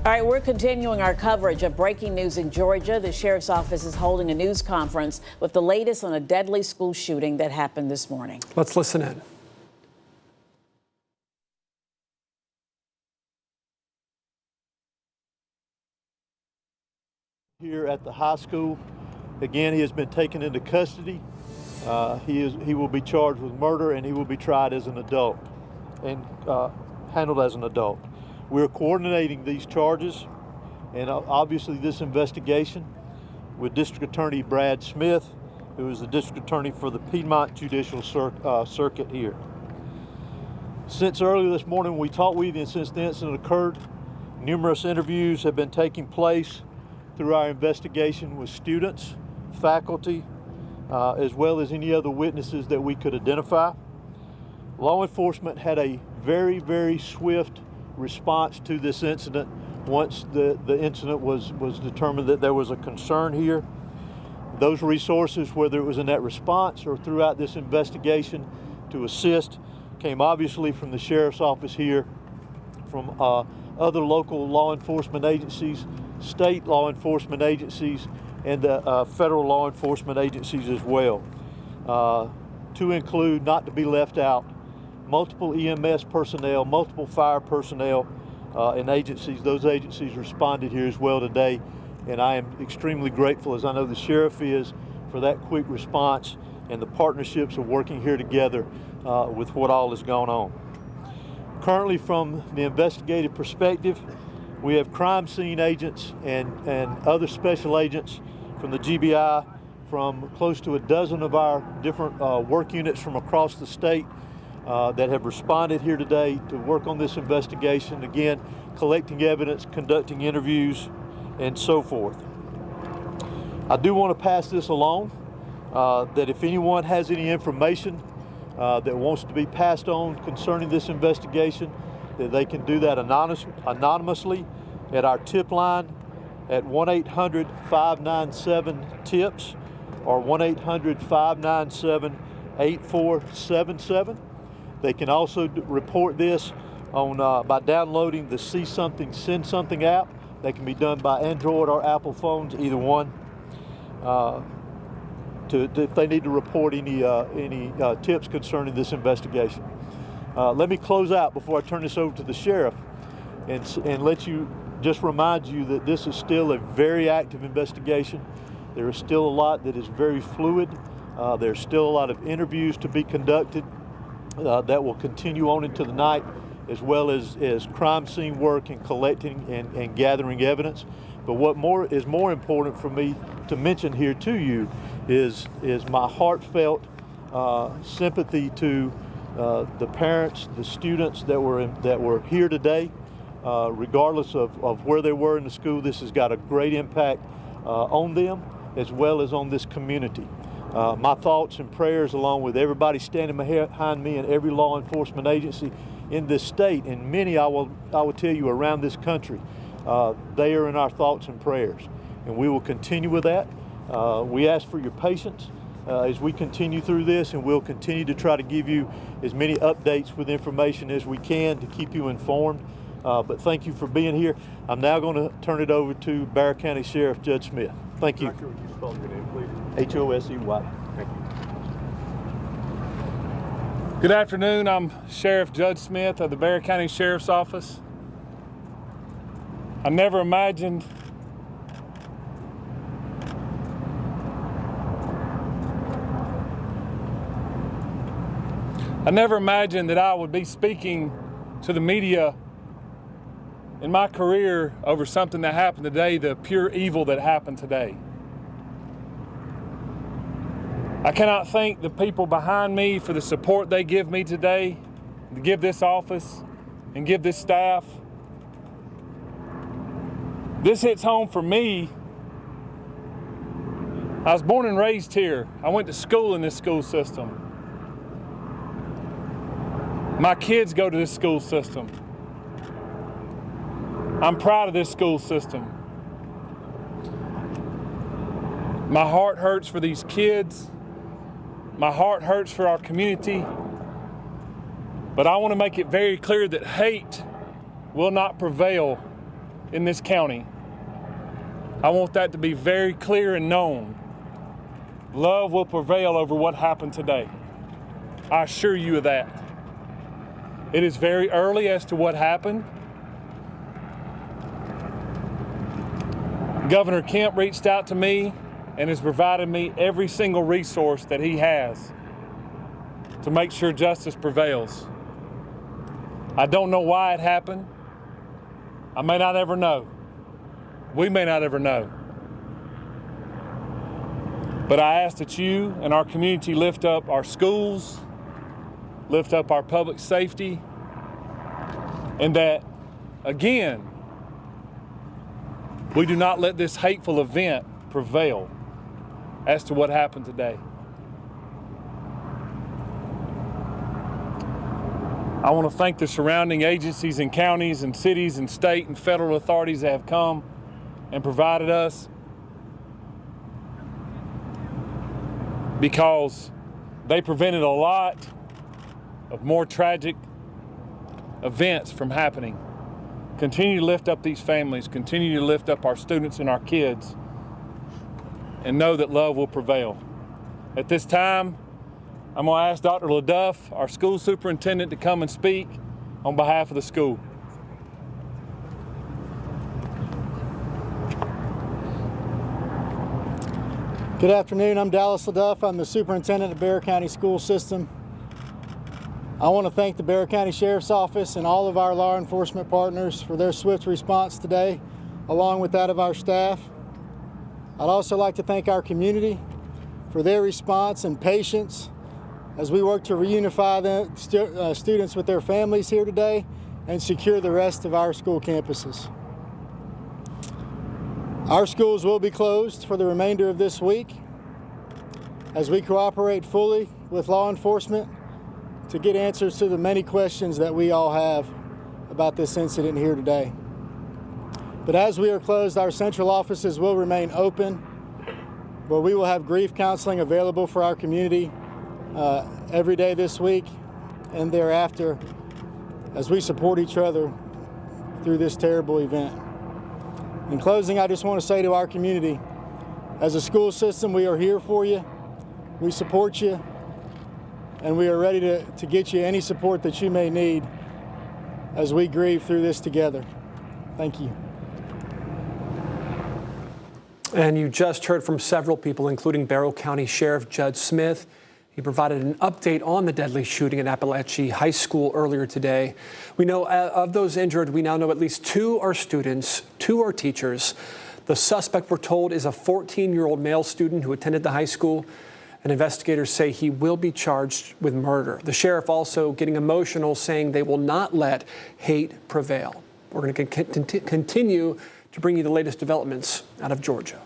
All right, we're continuing our coverage of breaking news in Georgia. The sheriff's office is holding a news conference with the latest on a deadly school shooting that happened this morning. Let's listen in. Here at the high school, again, he has been taken into custody. He will be charged with murder, and he will be tried as an adult and handled as an adult. We're coordinating these charges and obviously this investigation with District Attorney Brad Smith, who is the District Attorney for the Piedmont Judicial Circuit here. Since earlier this morning when we talked with you and since the incident occurred, numerous interviews have been taking place through our investigation with students, faculty, as well as any other witnesses that we could identify. Law enforcement had a very, very swift response to this incident once the incident was determined that there was a concern here. Those resources, whether it was in that response or throughout this investigation to assist, came obviously from the sheriff's office here, from other local law enforcement agencies, state law enforcement agencies, and federal law enforcement agencies as well. To include, not to be left out, multiple EMS personnel, multiple fire personnel, and agencies. Those agencies responded here as well today, and I am extremely grateful, as I know the sheriff is, for that quick response and the partnerships of working here together with what all has gone on. Currently, from the investigative perspective, we have crime scene agents and other special agents from the GBI, from close to a dozen of our different work units from across the state that have responded here today to work on this investigation, again, collecting evidence, conducting interviews, and so forth. I do want to pass this along, that if anyone has any information that wants to be passed on concerning this investigation, that they can do that anonymously at our tip line at 1-800-597-TIPS or 1-800-597-8477. They can also report this on by downloading the See Something, Send Something app. They can be done by Android or Apple phones, either one, if they need to report any tips concerning this investigation. Let me close out before I turn this over to the sheriff and let you just remind you that this is still a very active investigation. There is still a lot that is very fluid. There's still a lot of interviews to be conducted that will continue on into the night, as well as crime scene work and collecting and gathering evidence. But what is more important for me to mention here to you is my heartfelt sympathy to the parents, the students that were here today. Regardless of where they were in the school, this has got a great impact on them as well as on this community. My thoughts and prayers, along with everybody standing behind me and every law enforcement agency in this state, and many I will tell you around this country, they are in our thoughts and prayers, and we will continue with that. We ask for your patience as we continue through this, and we'll continue to try to give you as many updates with information as we can to keep you informed. But thank you for being here. I'm now going to turn it over to Barrow County Sheriff Judge Smith. Thank you. Director, would you spell your name, please? H-O-S-E-Y. Thank you. Good afternoon. I'm Sheriff Judge Smith of the Barrow County Sheriff's Office. I never imagined that I would be speaking to the media in my career over something that happened today, the pure evil that happened today. I cannot thank the people behind me for the support they give me today, to give this office and give this staff. This hits home for me. I was born and raised here. I went to school in this school system. My kids go to this school system. I'm proud of this school system. My heart hurts for these kids. My heart hurts for our community. But I want to make it very clear that hate will not prevail in this county, I want that to be very clear and known. Love will prevail over what happened today. I assure you of that. It is very early as to what happened. Governor Kemp reached out to me and has provided me every single resource that he has to make sure justice prevails. I don't know why it happened. I may not ever know. We may not ever know. But I ask that you and our community lift up our schools, lift up our public safety, and that, again, we do not let this hateful event prevail as to what happened today. I want to thank the surrounding agencies and counties and cities and state and federal authorities that have come and provided us, because they prevented a lot of more tragic events from happening. Continue to lift up these families, continue to lift up our students and our kids, and know that love will prevail. At this time, I'm going to ask Dr. LaDuff, our school superintendent, to come and speak on behalf of the school. Good afternoon, I'm Dallas LaDuff. I'm the superintendent of Barrow County School System. I want to thank the Barrow County Sheriff's Office and all of our law enforcement partners for their swift response today, along with that of our staff. I'd also like to thank our community for their response and patience as we work to reunify the students with their families here today and secure the rest of our school campuses. Our schools will be closed for the remainder of this week as we cooperate fully with law enforcement to get answers to the many questions that we all have about this incident here today. But as we are closed, our central offices will remain open, where we will have grief counseling available for our community every day this week and thereafter as we support each other through this terrible event. In closing, I just want to say to our community, as a school system, we are here for you, we support you, and we are ready to get you any support that you may need as we grieve through this together. Thank you. And you just heard from several people, including Barrow County Sheriff Judd Smith. He provided an update on the deadly shooting at Apalachee High School earlier today. We know of those injured, we now know at least 2 are students, 2 are teachers. The suspect, we're told, is a 14-year-old male student who attended the high school, and investigators say he will be charged with murder. The sheriff also getting emotional, saying they will not let hate prevail. We're going to continue to bring you the latest developments out of Georgia.